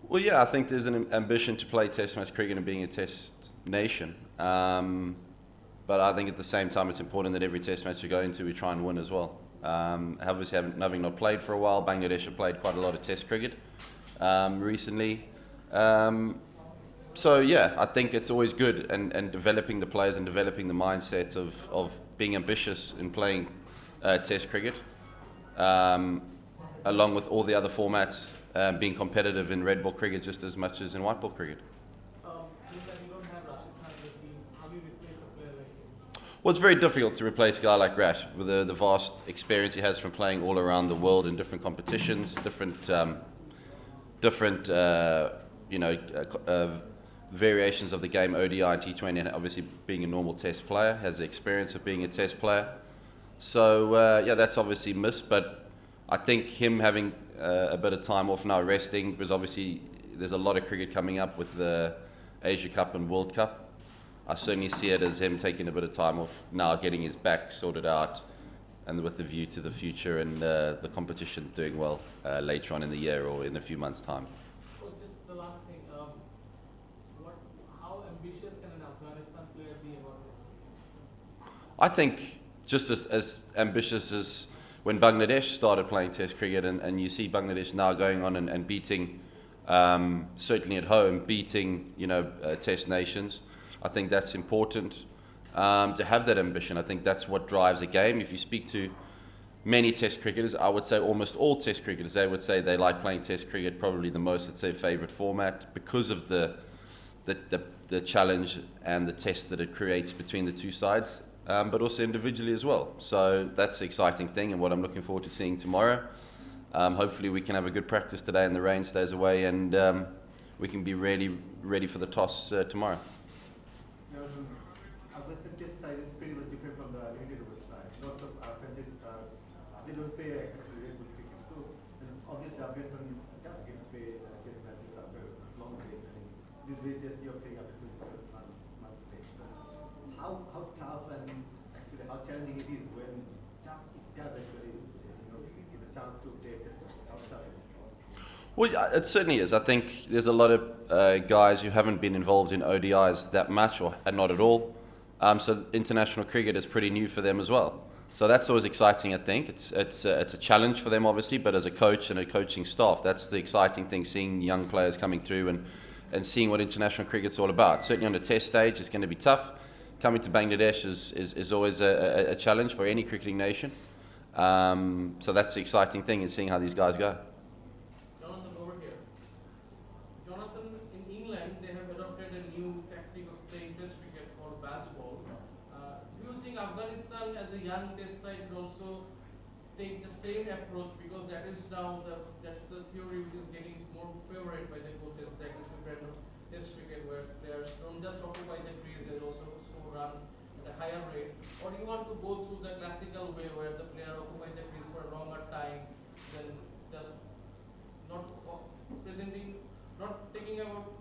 Well, yeah, I think there's an ambition to play Test match cricket and being a Test nation. But I think at the same time, it's important that every Test match you go into, we try and win as well. Obviously, having not played for a while, Bangladesh have played quite a lot of Test cricket recently. So yeah, I think it's always good and developing the players and developing the mindset of being ambitious in playing Test cricket, along with all the other formats, being competitive in red ball cricket just as much as in white ball cricket. Given that you don't have Rashid Khan in the team, how do you replace a player like him? Well, it's very difficult to replace a guy like Rash with the vast experience he has from playing all around the world in different competitions, different variations of the game, ODI and T20, and obviously being a normal Test player, has the experience of being a Test player. So yeah, that's obviously missed, but I think him having a bit of time off now, resting, because obviously there's a lot of cricket coming up with the Asia Cup and World Cup. I certainly see it as him taking a bit of time off now, getting his back sorted out, and with the view to the future and the competitions doing well later on in the year or in a few months' time. Oh, just the last thing. How ambitious can an Afghanistan player be about this? I think just as ambitious as when Bangladesh started playing Test cricket, and you see Bangladesh now going on and beating, certainly at home, beating Test nations. I think that's important to have that ambition. I think that's what drives a game. If you speak to many Test cricketers, I would say almost all Test cricketers, they would say they like playing Test cricket probably the most. It's their favourite format because of the challenge and the test that it creates between the two sides. But also individually as well. So that's the exciting thing and what I'm looking forward to seeing tomorrow. Hopefully we can have a good practice today and the rain stays away and we can be really ready for the toss tomorrow. Afghanistan test size is pretty much different from the limited over side. Lots of countries, they don't play actually very good cricket. So obviously Afghanistan does get to play test matches after a long break. And this very test you're playing after 27 months break. So how tough and actually how challenging it is when it does actually get a chance to play a test match. How tough it is. Well, it certainly is. I think there's a lot of guys who haven't been involved in ODIs that much or not at all. So international cricket is pretty new for them as well. So that's always exciting, I think. It's a challenge for them, obviously, but as a coach and a coaching staff, that's the exciting thing, seeing young players coming through and seeing what international cricket's all about. Certainly on the test stage, it's going to be tough. Coming to Bangladesh is always a challenge for any cricketing nation. So that's the exciting thing, is seeing how these guys go. Jonathan, over here. Jonathan, in England, they have adopted a new tactic of playing test cricket called baseball. Do you think Afghanistan, as a young test side, will also take the same approach, because that's the theory which is getting more favored by the coaches, that is the brand of test cricket, where players don't just occupy the crease, they also run at a higher rate? Or do you want to go through the classical way where the player occupies the crease for a longer time, then just not thinking about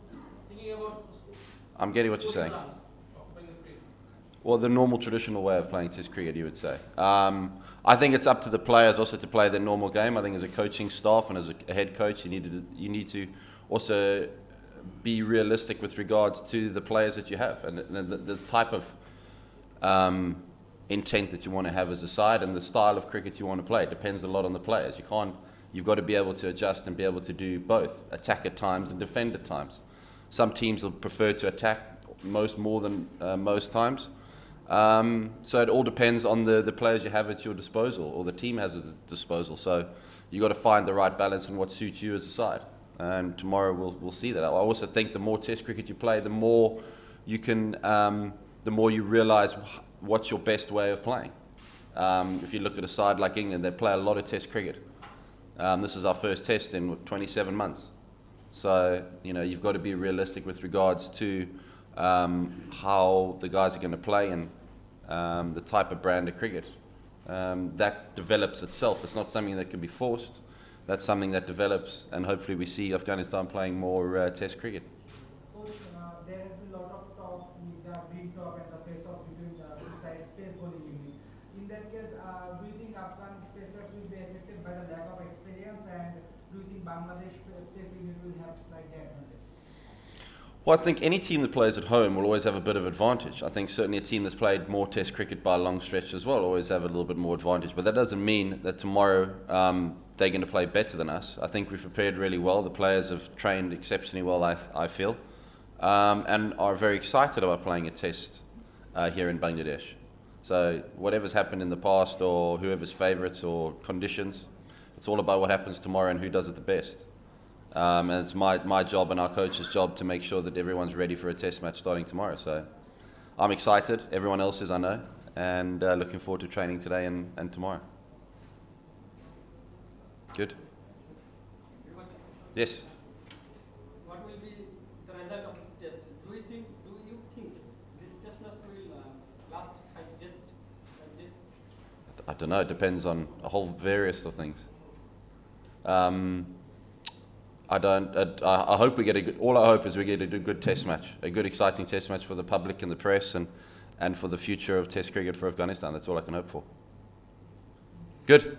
I'm getting what you're saying. runs, occupying the crease? Well, the normal traditional way of playing Test cricket, you would say. I think it's up to the players also to play their normal game. I think as a coaching staff and as a head coach, you need to also be realistic with regards to the players that you have and the type of intent that you want to have as a side and the style of cricket you want to play. It depends a lot on the players. You've got to be able to adjust and be able to do both, attack at times and defend at times. Some teams will prefer to attack more than most times. So it all depends on the players you have at your disposal or the team has at the disposal. So you've got to find the right balance and what suits you as a side. And tomorrow we'll see that. I also think the more Test cricket you play, the more you can, the more you realise what's your best way of playing. If you look at a side like England, they play a lot of Test cricket. This is our first Test in 27 months. So you've got to be realistic with regards to how the guys are going to play and the type of brand of cricket that develops itself. It's not something that can be forced. That's something that develops, and hopefully we see Afghanistan playing more Test cricket. Coach, there has been a lot of talk, the big talk and the face-off between the two sides, pace bowling unit. In that case, do you think Afghan pacers will be affected by the lack of experience, and do you think Bangladesh test unit will have slightly advantage? Well, I think any team that plays at home will always have a bit of advantage. I think certainly a team that's played more Test cricket by a long stretch as well always have a little bit more advantage. But that doesn't mean that tomorrow they're going to play better than us. I think we've prepared really well. The players have trained exceptionally well, I feel, and are very excited about playing a Test here in Bangladesh. So whatever's happened in the past or whoever's favourites or conditions, it's all about what happens tomorrow and who does it the best. And it's my job and our coach's job to make sure that everyone's ready for a Test match starting tomorrow. So I'm excited, everyone else is, I know, and looking forward to training today and tomorrow. Good? Yes? What will be the result of this test? Do you think this test match will last 5 days? I don't know, it depends on a whole various of things. I hope we get a good, all I hope is we get a good Test match, a good exciting Test match for the public and the press and for the future of Test cricket for Afghanistan. That's all I can hope for. Good.